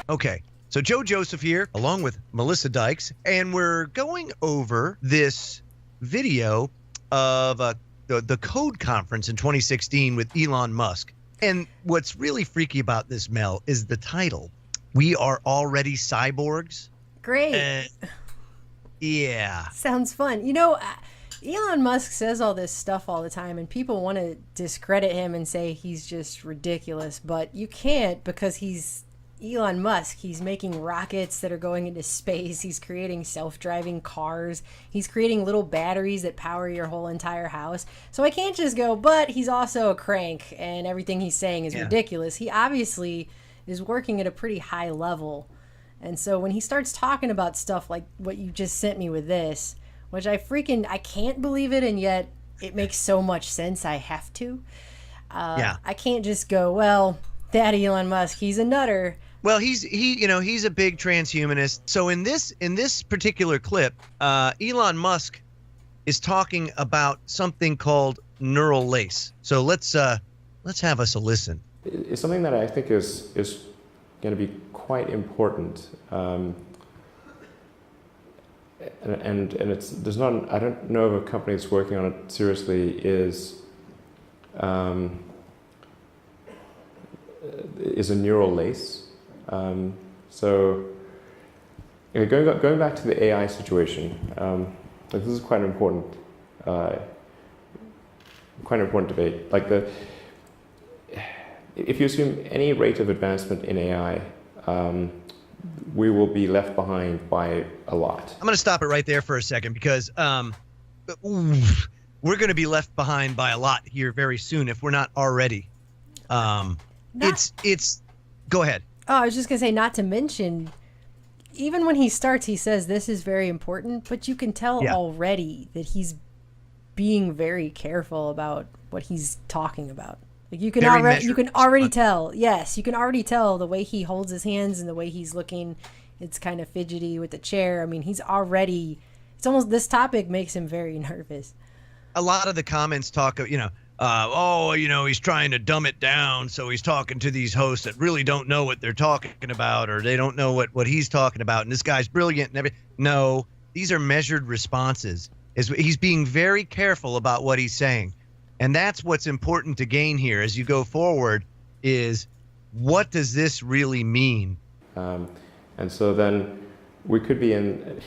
Okay, so Joe Joseph here, along with Melissa Dykes, and we're going over this video of the Code Conference in 2016 with Elon Musk. And what's really freaky about this, Mel, is the title. We are already cyborgs. Great. Yeah. Sounds fun. Elon Musk says all this stuff all the time, and people want to discredit him and say he's just ridiculous, but you can't, because he's Elon Musk. He's making rockets that are going into space. He's creating self-driving cars. He's creating little batteries that power your whole entire house. So I can't just go, but he's also a crank and everything he's saying is ridiculous. He obviously is working at a pretty high level. And so when he starts talking about stuff like what you just sent me with this, which I can't believe it, and yet it makes so much sense, I have to. I can't just go, well, that Elon Musk, he's a nutter. Well, he's a big transhumanist. So in this particular clip, Elon Musk is talking about something called neural lace. So let's have us a listen. It's something that I think is going to be quite important, and I don't know of a company that's working on it seriously. Is a neural lace. So going back to the AI situation, this is quite an important debate. If you assume any rate of advancement in AI, we will be left behind by a lot. I'm going to stop it right there for a second, because we're going to be left behind by a lot here very soon if we're not already. It's go ahead. Oh, I was just going to say, not to mention, even when he starts, he says this is very important, but you can tell already that he's being very careful about what he's talking about. Like you can already tell. Yes, you can already tell the way he holds his hands and the way he's looking. It's kind of fidgety with the chair. I mean, it's almost, this topic makes him very nervous. A lot of the comments talk of, he's trying to dumb it down, so he's talking to these hosts that really don't know what they're talking about, or they don't know what he's talking about, and this guy's brilliant and everything. No, these are measured responses. He's being very careful about what he's saying. And that's what's important to gain here as you go forward, is what does this really mean? And so then we could be in,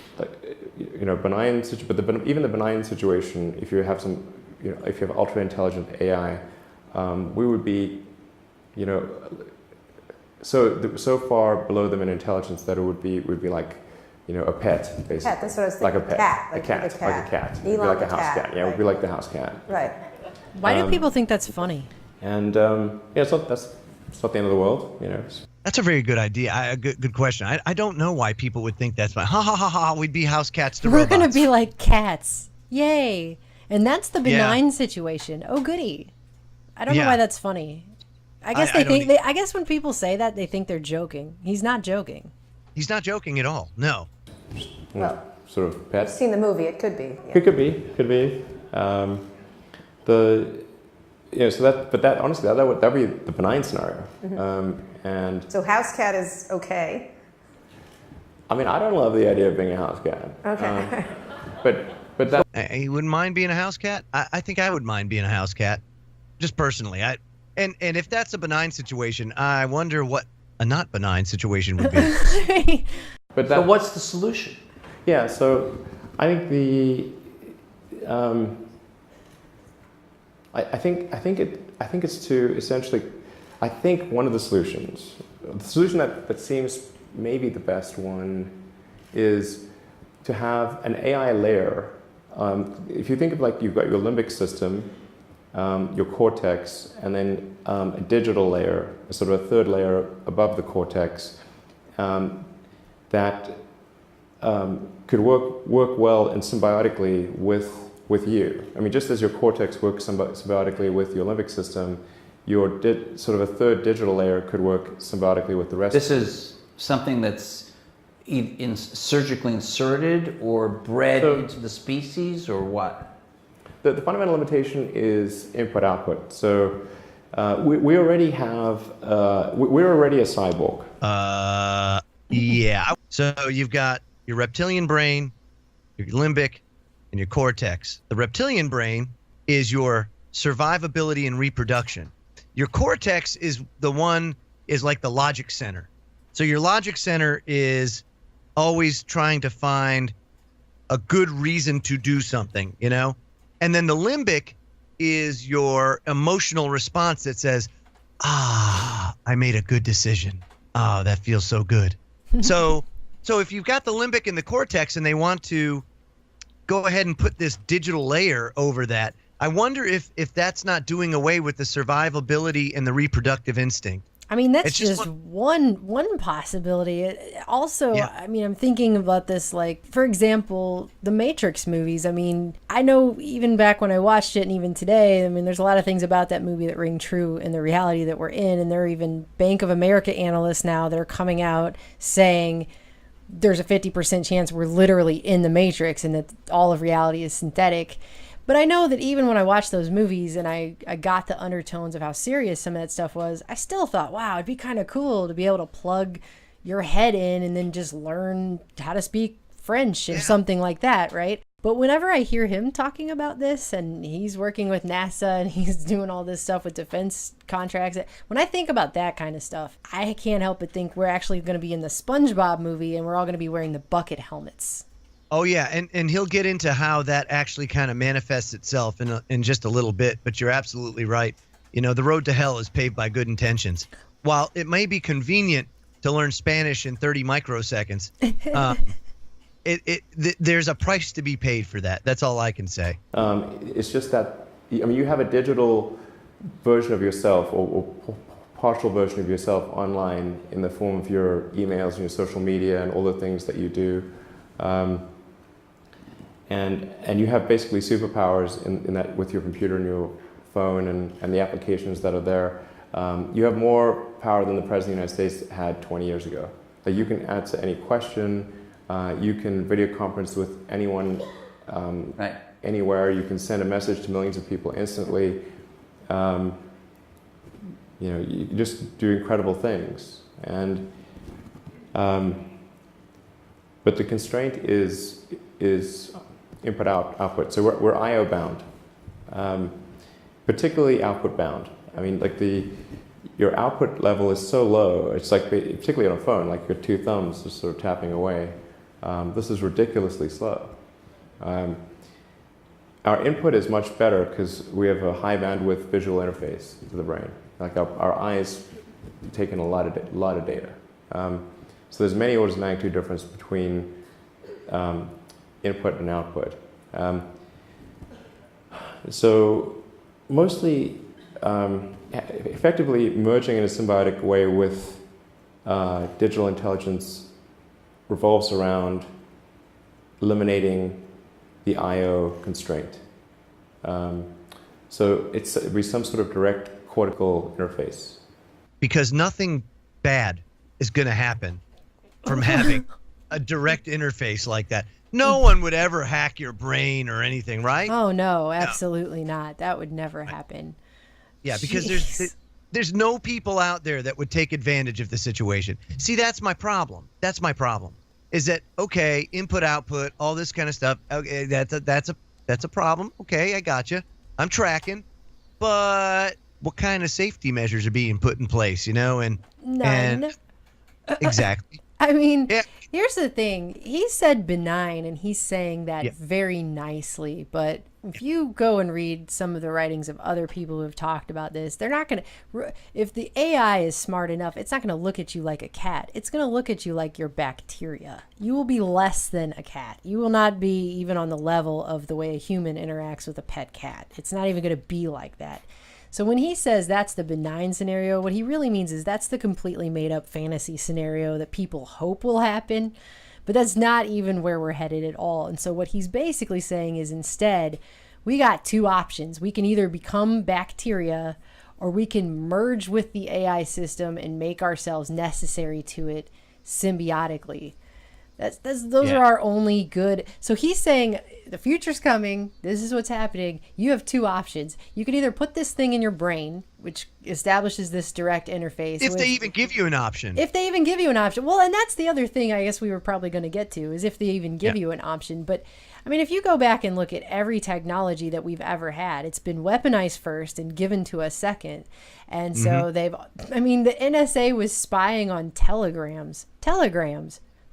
benign situation, but even the benign situation, if you have if you have ultra intelligent AI, we would be, so far below them in intelligence that it would be like, a pet, basically. Pet, that's what I was thinking. Like a pet. Cat. Like a cat. It would be like a house cat. Yeah, it would be like the house cat. Right. Why do people think that's funny? And it's not the end of the world, That's a very good idea. A good question. I don't know why people would think that's funny. Ha ha ha ha. We'd be house cats to robots. We're gonna be like cats. Yay! And that's the benign situation. Oh goody! I don't know why that's funny. I guess I guess when people say that, they think they're joking. He's not joking. He's not joking at all. No. Well, sort of pet. I've seen the movie. It could be. Yeah. It could be. Honestly, that would be the benign scenario. Mm-hmm. And so house cat is okay. I mean, I don't love the idea of being a house cat. Okay. But that, you wouldn't mind being a house cat? I think I would mind being a house cat, just personally. And if that's a benign situation, I wonder what a not benign situation would be. So what's the solution? Yeah. So I think I think it's to essentially, I think one of the solutions that seems maybe the best one, is to have an AI layer. If you think of, like, you've got your limbic system, your cortex, and then a digital layer, a sort of a third layer above the cortex, that could work well and symbiotically with you. I mean, just as your cortex works symbiotically with your limbic system, your sort of a third digital layer could work symbiotically with the rest. This is something that's surgically inserted or bred into the species, or what? The fundamental limitation is input-output. So We already have, we're already a cyborg. Yeah. So you've got your reptilian brain, your limbic, and your cortex. The reptilian brain is your survivability and reproduction. Your cortex is like the logic center. So your logic center is always trying to find a good reason to do something, you know? And then the limbic is your emotional response that says, I made a good decision. Oh, that feels so good. So if you've got the limbic and the cortex and they want to go ahead and put this digital layer over that, I wonder if that's not doing away with the survivability and the reproductive instinct. I mean, that's just one possibility. Also, yeah. I mean, I'm thinking about this, like, for example, the Matrix movies. I mean, I know even back when I watched it and even today, I mean, there's a lot of things about that movie that ring true in the reality that we're in. And there are even Bank of America analysts now that are coming out saying there's a 50% chance we're literally in the Matrix and that all of reality is synthetic. But I know that even when I watched those movies and I got the undertones of how serious some of that stuff was, I still thought, wow, it'd be kind of cool to be able to plug your head in and then just learn how to speak French or something like that, right? But whenever I hear him talking about this and he's working with NASA and he's doing all this stuff with defense contracts, when I think about that kind of stuff, I can't help but think we're actually going to be in the SpongeBob movie and we're all going to be wearing the bucket helmets. Oh, yeah, and he'll get into how that actually kind of manifests itself in just a little bit, but you're absolutely right. You know, the road to hell is paved by good intentions. While it may be convenient to learn Spanish in 30 microseconds, there's a price to be paid for that. That's all I can say. It's just that, I mean, you have a digital version of yourself or partial version of yourself online in the form of your emails and your social media and all the things that you do. And you have basically superpowers in that with your computer and your phone and the applications that are there. You have more power than the President of the United States had 20 years ago. That you can answer any question, you can video conference with anyone anywhere, you can send a message to millions of people instantly. You know, you just do incredible things. And but the constraint is input output. So we're I/O bound, particularly output bound. I mean, like your output level is so low. It's like, particularly on a phone, like your two thumbs just sort of tapping away. This is ridiculously slow. Our input is much better because we have a high bandwidth visual interface to the brain. Like our eyes take in a lot of data. So there's many orders of magnitude difference between input and output. So mostly, effectively merging in a symbiotic way with digital intelligence revolves around eliminating the I/O constraint. So it'd be some sort of direct cortical interface. Because nothing bad is going to happen from having a direct interface like that. No one would ever hack your brain or anything, right? Oh, no, absolutely not. That would never happen. Yeah, because there's no people out there that would take advantage of the situation. See, that's my problem. That's my problem. Is that, okay, input, output, all this kind of stuff. Okay, that's a problem. Okay, I got you. I'm tracking. But what kind of safety measures are being put in place, you know? None. And exactly. I mean, here's the thing. He said benign, and he's saying that very nicely. But if you go and read some of the writings of other people who have talked about this, they're not going to... If the AI is smart enough, it's not going to look at you like a cat. It's going to look at you like your bacteria. You will be less than a cat. You will not be even on the level of the way a human interacts with a pet cat. It's not even going to be like that. So when he says that's the benign scenario, what he really means is that's the completely made up fantasy scenario that people hope will happen, but that's not even where we're headed at all. And so what he's basically saying is instead, we got two options. We can either become bacteria or we can merge with the AI system and make ourselves necessary to it symbiotically. Those are our only good. So he's saying the future's coming. This is what's happening. You have two options. You can either put this thing in your brain, which establishes this direct interface. If they even give you an option. If they even give you an option. Well, and that's the other thing I guess we were probably going to get to, is if they even give you an option. But I mean, if you go back and look at every technology that we've ever had, it's been weaponized first and given to us second. And so the NSA was spying on telegrams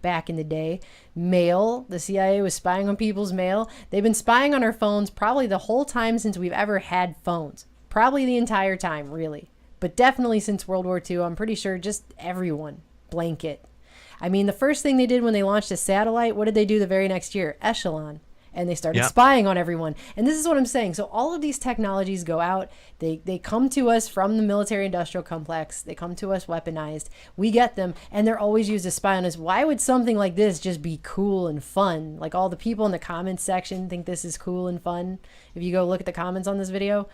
back in the day. Mail, the CIA was spying on people's mail. They've been spying on our phones probably the whole time since we've ever had phones. Probably the entire time, really. But definitely since World War II, I'm pretty sure just everyone. Blanket. I mean, the first thing they did when they launched a satellite, what did they do the very next year? Echelon. And they started spying on everyone. And this is what I'm saying. So all of these technologies go out. They come to us from the military-industrial complex. They come to us weaponized. We get them, and they're always used to spy on us. Why would something like this just be cool and fun? Like, all the people in the comments section think this is cool and fun. If you go look at the comments on this video.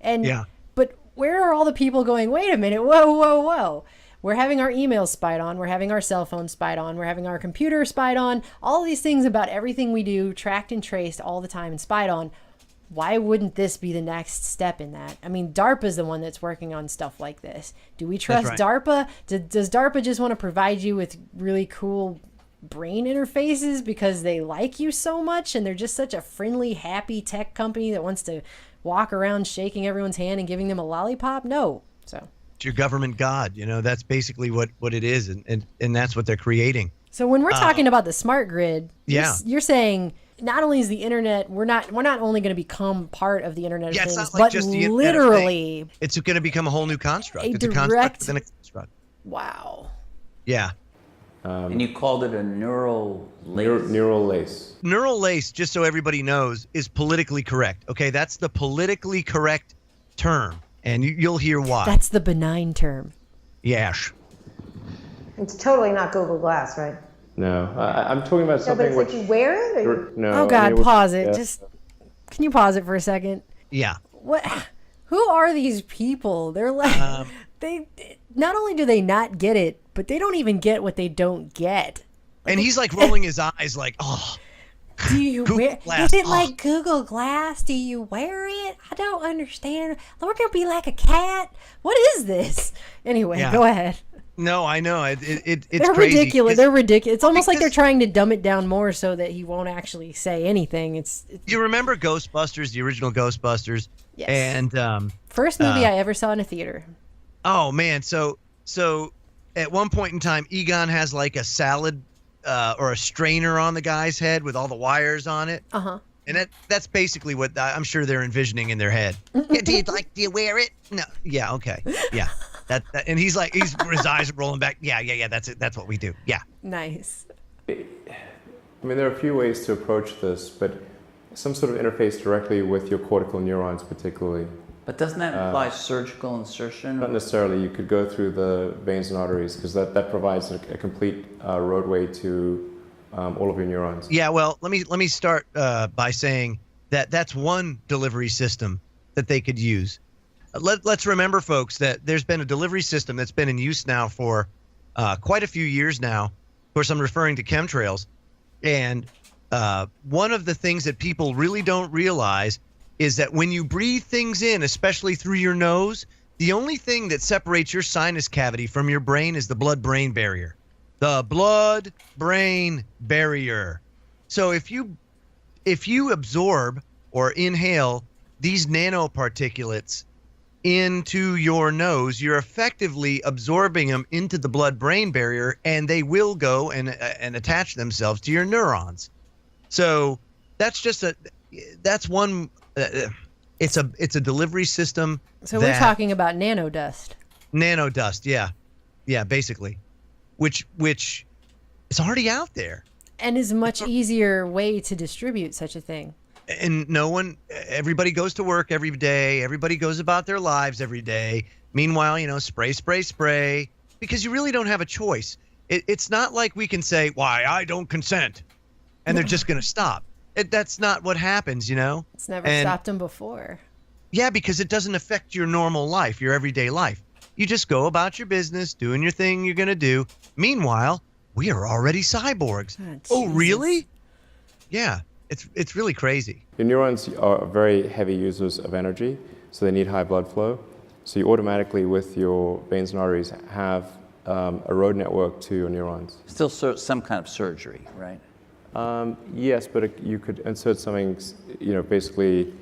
But where are all the people going, wait a minute, whoa, whoa, whoa. We're having our emails spied on. We're having our cell phones spied on. We're having our computer spied on. All of these things about everything we do, tracked and traced all the time and spied on. Why wouldn't this be the next step in that? I mean, DARPA's the one that's working on stuff like this. Do we trust DARPA? Does DARPA just want to provide you with really cool brain interfaces because they like you so much and they're just such a friendly, happy tech company that wants to walk around shaking everyone's hand and giving them a lollipop? No. So... It's your government god, that's basically what it is, and that's what they're creating. So when we're talking about the smart grid, you're saying not only is the internet, we're not only going to become part of the Internet of Things, it's not like but just the literally Internet. It's going to become a whole new construct. It's direct, a construct within a construct. Wow. Yeah. And you called it a neural lace. Neural lace. Neural lace, just so everybody knows, is politically correct. Okay, that's the politically correct term. And you'll hear why. That's the benign term. Yes. It's totally not Google Glass, right? No, I'm talking about something but it's like you wear it? Or no. Oh God, pause it. Yeah. Just can you pause it for a second? Yeah. What? Who are these people? They're like they. Not only do they not get it, but they don't even get what they don't get. Like, and he's like rolling his eyes, like, oh. Do you wear? Glass. Is it like Google Glass? Do you wear it? I don't understand. We're gonna be like a cat. What is this? Anyway, go ahead. No, I know it's they're crazy. ridiculous. They're ridiculous. It's almost like they're trying to dumb it down more so that he won't actually say anything. It's you remember Ghostbusters, the original Ghostbusters? Yes. And first movie I ever saw in a theater. Oh man, so at one point in time, Egon has like a salad. Or a strainer on the guy's head with all the wires on it. Uh-huh. And that's basically what I'm sure they're envisioning in their head. Yeah, do you wear it? No. Yeah, okay. Yeah. That and his eyes are rolling back. Yeah, that's it. That's what we do. Yeah. Nice. I mean, there are a few ways to approach this, but some sort of interface directly with your cortical neurons particularly. But doesn't that imply surgical insertion? Not necessarily. You could go through the veins and arteries because that provides a complete roadway to all of your neurons. Yeah, well, let me start by saying that's one delivery system that they could use. Let's remember, folks, that there's been a delivery system that's been in use now for quite a few years now. Of course, I'm referring to chemtrails. And one of the things that people really don't realize is that when you breathe things in, especially through your nose, the only thing that separates your sinus cavity from your brain is the blood-brain barrier. The blood-brain barrier. So if you absorb or inhale these nanoparticulates into your nose, you're effectively absorbing them into the blood-brain barrier, and they will go and attach themselves to your neurons. So that's one. It's a delivery system. So we're talking about nanodust. Nanodust, yeah, basically, which is already out there, and is a much easier way to distribute such a thing. And everybody goes to work every day. Everybody goes about their lives every day. Meanwhile, spray, because you really don't have a choice. It's not like we can say, why, I don't consent, and they're just going to stop. That's not what happens, It's never stopped them before. Yeah, because it doesn't affect your normal life, your everyday life. You just go about your business, doing your thing you're going to do. Meanwhile, we are already cyborgs. Oh, really? Yeah, it's really crazy. Your neurons are very heavy users of energy, so they need high blood flow. So you automatically, with your veins and arteries, have a road network to your neurons. Still some kind of surgery, right? Yes, but you could insert something, basically,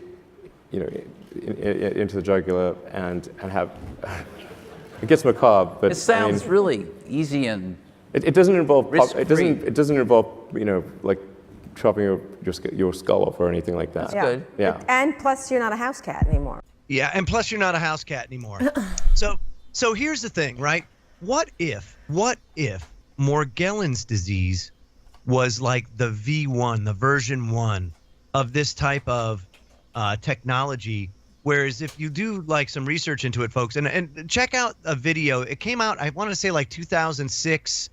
into the jugular and have. It gets macabre, but it sounds really easy and. It doesn't involve. It doesn't involve, like chopping your skull off or anything like that. That's good. Yeah. And plus, you're not a house cat anymore. Yeah, and plus you're not a house cat anymore. So here's the thing, right? What if Morgellons disease was like the V1, the version 1 of this type of technology? Whereas if you do like some research into it, folks, and check out a video. It came out, I want to say like 2006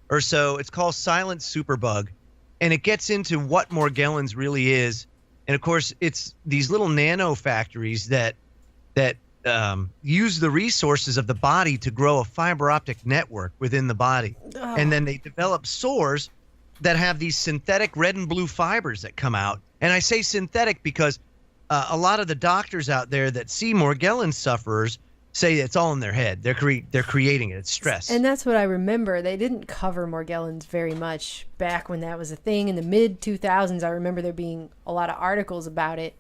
or so. It's called Silent Superbug, and it gets into what Morgellons really is. And of course, it's these little nano factories that use the resources of the body to grow a fiber optic network within the body. Oh. And then they develop sores that have these synthetic red and blue fibers that come out. And I say synthetic because a lot of the doctors out there that see Morgellons sufferers say it's all in their head. They're creating it. It's stress. And that's what I remember. They didn't cover Morgellons very much back when that was a thing in the mid 2000s. I remember there being a lot of articles about it,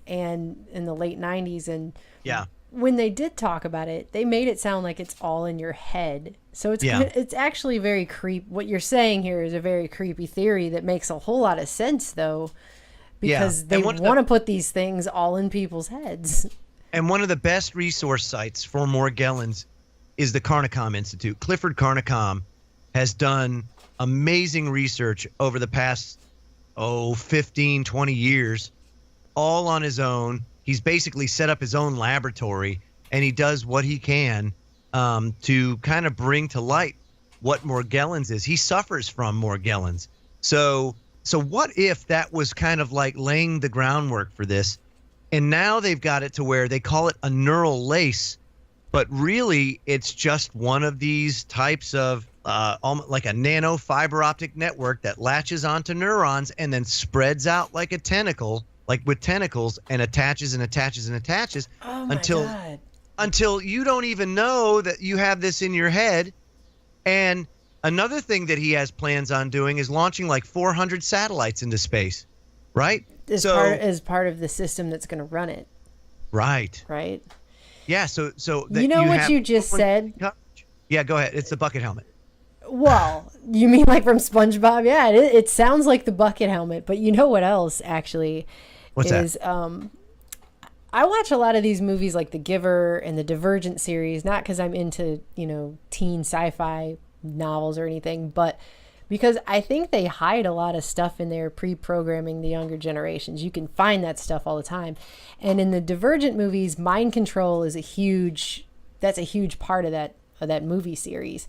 and in the late 90s. And yeah, when they did talk about it, they made it sound like it's all in your head. So it's actually very What you're saying here is a very creepy theory that makes a whole lot of sense, though, because they want to put these things all in people's heads. And one of the best resource sites for Morgellons is the Carnicom Institute. Clifford Carnicom has done amazing research over the past, 15, 20 years, all on his own. He's basically set up his own laboratory, and he does what he can to kind of bring to light what Morgellons is. He suffers from Morgellons. So what if that was kind of like laying the groundwork for this? And now they've got it to where they call it a neural lace, but really it's just one of these types of like a nano fiber optic network that latches onto neurons and then spreads out like a tentacle, like with tentacles, and attaches and attaches and attaches until you don't even know that you have this in your head. And another thing that he has plans on doing is launching like 400 satellites into space, right? As part of the system that's going to run it. Right. Right. Yeah. So you know what you just said? Yeah, go ahead. It's the bucket helmet. Well, you mean like from SpongeBob? Yeah, it sounds like the bucket helmet. But you know what else actually? What's is, that? I watch a lot of these movies like The Giver and the Divergent series, not because I'm into teen sci-fi novels or anything, but because I think they hide a lot of stuff in there pre-programming the younger generations. You can find that stuff all the time. And in the Divergent movies, mind control is a huge part of that movie series.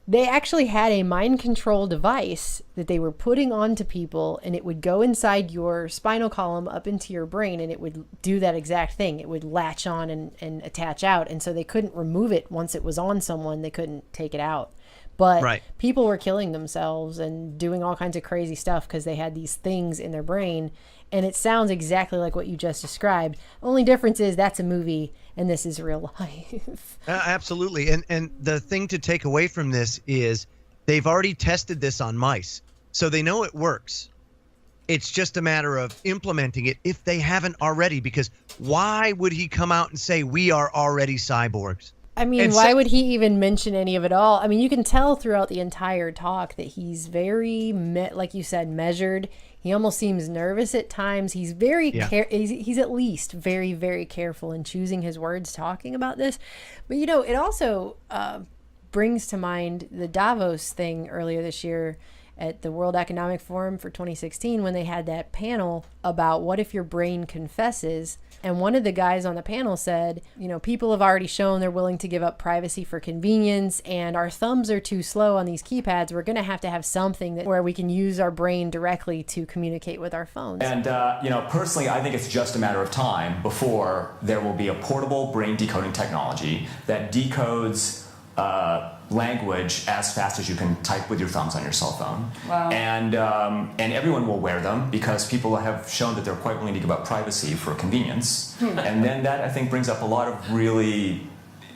They actually had a mind control device that they were putting onto people, and it would go inside your spinal column up into your brain, and it would do that exact thing. It would latch on and attach out. And so they couldn't remove it once it was on someone. They couldn't take it out. But people were killing themselves and doing all kinds of crazy stuff because they had these things in their brain. And it sounds exactly like what you just described. Only difference is that's a movie and this is real life. Absolutely. And the thing to take away from this is they've already tested this on mice. So they know it works. It's just a matter of implementing it if they haven't already. Because why would he come out and say we are already cyborgs? I mean, why would he even mention any of it all? I mean, you can tell throughout the entire talk that he's very, like you said, measured. He almost seems nervous at times. He's very, he's at least very, very careful in choosing his words talking about this. But, it also brings to mind the Davos thing earlier this year at the World Economic Forum for 2016 when they had that panel about what if your brain confesses. And one of the guys on the panel said, people have already shown they're willing to give up privacy for convenience, and our thumbs are too slow on these keypads. We're going to have something where we can use our brain directly to communicate with our phones. And, personally, I think it's just a matter of time before there will be a portable brain decoding technology that decodes language as fast as you can type with your thumbs on your cell phone. Wow. And everyone will wear them because people have shown that they're quite willing to give up privacy for convenience. And then that, I think, brings up a lot of really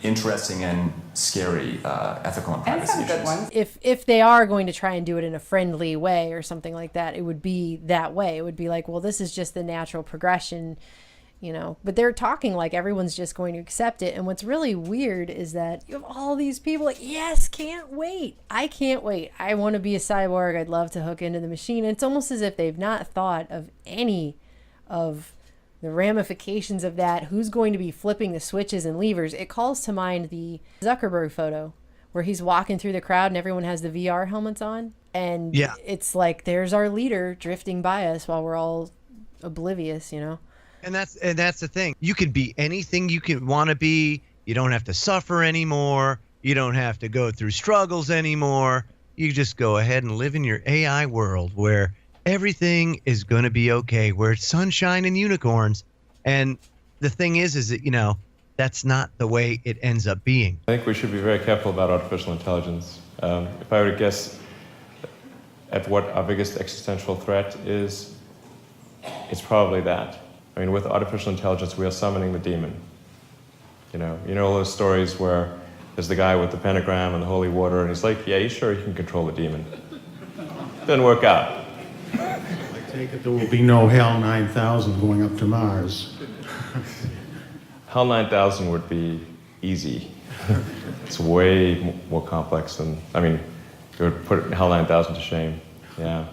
interesting and scary ethical and privacy some issues. good ones. If they are going to try and do it in a friendly way or something like that, it would be that way. It would be like, well, this is just the natural progression, you know. But they're talking like everyone's just going to accept it. And what's really weird is that you have all these people like, yes, can't wait. I can't wait. I want to be a cyborg. I'd love to hook into the machine. And it's almost as if they've not thought of any of the ramifications of that, who's going to be flipping the switches and levers. It calls to mind the Zuckerberg photo where he's walking through the crowd and everyone has the VR helmets on. And Yeah. it's like, there's our leader drifting by us while we're all oblivious, you know? And that's the thing. You can be anything you can want to be. You don't have to suffer anymore. You don't have to go through struggles anymore. You just go ahead and live in your AI world where everything is going to be okay, where it's sunshine and unicorns. And the thing is that, you know, that's not the way it ends up being. I think we should be very careful about artificial intelligence. If I were to guess at what our biggest existential threat is, it's probably that. I mean, with artificial intelligence, we are summoning the demon. You know all those stories where there's the guy with the pentagram and the holy water, and he's like, yeah, you sure you can control the demon? Doesn't work out. I take it there will be no HAL 9000 going up to Mars. HAL 9000 would be easy. It's way more complex than, I mean, it would put HAL 9000 to shame. Yeah.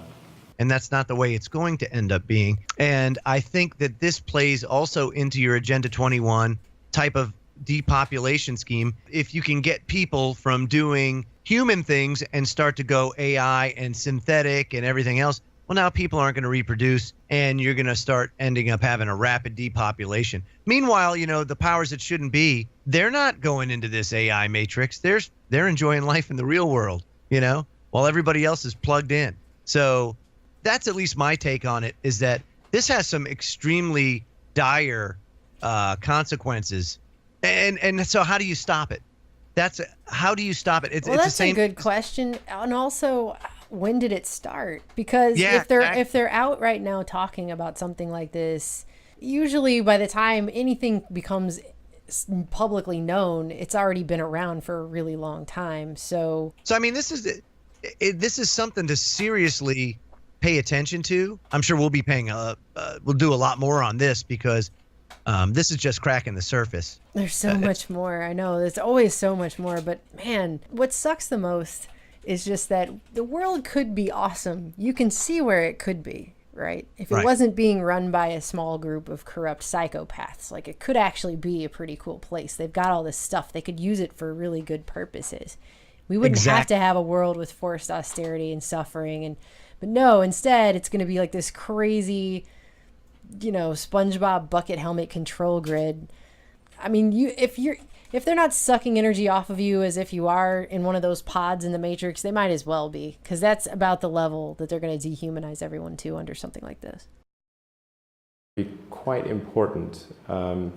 And that's not the way it's going to end up being. And I think that this plays also into your Agenda 21 type of depopulation scheme. If you can get people from doing human things and start to go AI and synthetic and everything else, well, now people aren't going to reproduce and you're going to start ending up having a rapid depopulation. Meanwhile, you know, the powers that shouldn't be, they're not going into this AI matrix. They're enjoying life in the real world, you know, while everybody else is plugged in. So that's at least my take on it, is that this has some extremely dire consequences. And so how do you stop it? How do you stop it? It's Well, that's the same. a good question. And also, when did it start? Because Yeah, if they're out right now talking about something like this, usually by the time anything becomes publicly known, it's already been around for a really long time. So I mean, this is something to seriously pay attention to. I'm sure we'll be we'll do a lot more on this because this is just cracking the surface. there's so much more. I know there's always so much more, but man, what sucks the most is just that the world could be awesome. You can see where it could be, right? If it Right. wasn't being run by a small group of corrupt psychopaths, like it could actually be a pretty cool place. They've got all this stuff. They could use it for really good purposes. We wouldn't have to have a world with forced austerity and suffering, but no, instead it's going to be like this crazy, you know, SpongeBob bucket helmet control grid. I mean, if they're not sucking energy off of you as if you are in one of those pods in the Matrix, they might as well be, because that's about the level that they're going to dehumanize everyone to under something like this. Be quite important, and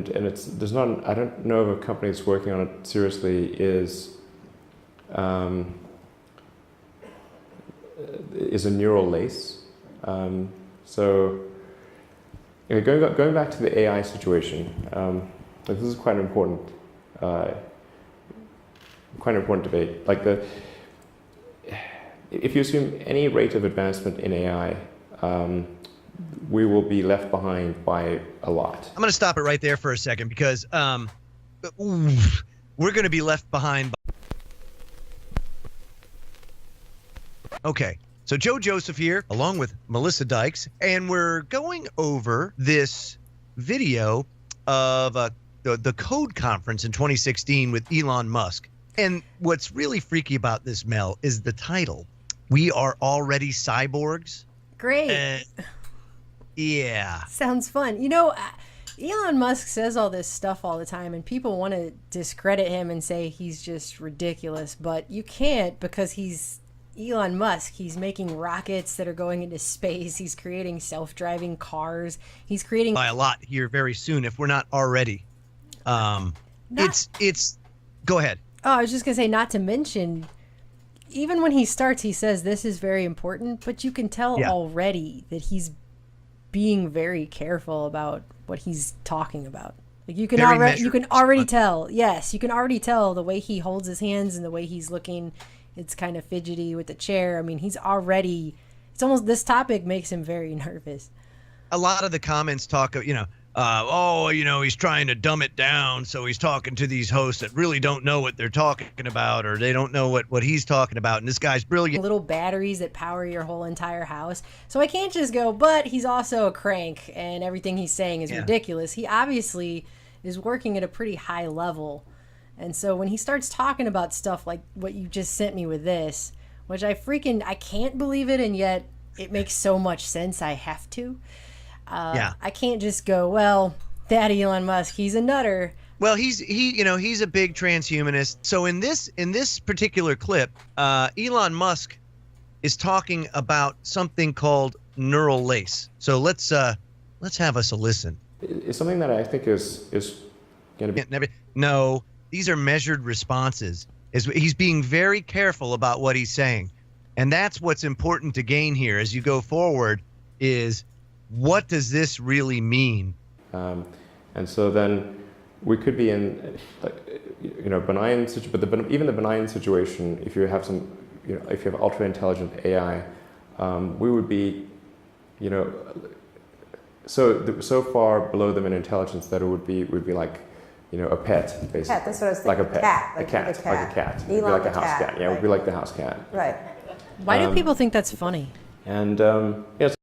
there's not. I don't know of a company that's working on it seriously. Is a neural lace. So. Okay, going back to the AI situation, this is quite an important debate. Like if you assume any rate of advancement in AI, we will be left behind by a lot. I'm going to stop it right there for a second because we're going to be left behind. Okay. So Joe Joseph here, along with Melissa Dykes, and we're going over this video of the Code Conference in 2016 with Elon Musk. And what's really freaky about this, Mel, is the title. We are already cyborgs. Great. Yeah. Sounds fun. You know, Elon Musk says all this stuff all the time, and people want to discredit him and say he's just ridiculous, but you can't, because he's Elon Musk. He's making rockets that are going into space. He's creating self-driving cars. He's creating By a lot here very soon, if we're not already. it's. Go ahead. Oh, I was just gonna say, not to mention, even when he starts, he says this is very important, but you can tell already that he's being very careful about what he's talking about. Like you can already tell. Yes, you can already tell the way he holds his hands and the way he's looking. It's kind of fidgety with the chair. I mean, he's already. It's almost, this topic makes him very nervous. A lot of the comments talk, he's trying to dumb it down, so he's talking to these hosts that really don't know what they're talking about, or they don't know what he's talking about, and this guy's brilliant. Little batteries that power your whole entire house. So I can't just go, but he's also a crank, and everything he's saying is ridiculous. He obviously is working at a pretty high level. And so when he starts talking about stuff like what you just sent me with this, which I can't believe it, and yet it makes so much sense, I have to. I can't just go, well, that Elon Musk, he's a nutter. Well, he's a big transhumanist. So in this particular clip, Elon Musk is talking about something called neural lace. So let's have us a listen. It's something that I think is going to be. No, these are measured responses. He's being very careful about what he's saying, and that's what's important to gain here as you go forward. Is what does this really mean? And so then we could be in, benign situation, but even the benign situation, if you have if you have ultra intelligent AI, we would be, so far below them in intelligence that it would be like, a pet, basically. Pet, that's what I was thinking. Like a pet. Like a cat. Like a cat. Elon Like the a house cat. Yeah, it would be like the house cat. Right. Why do people think that's funny? And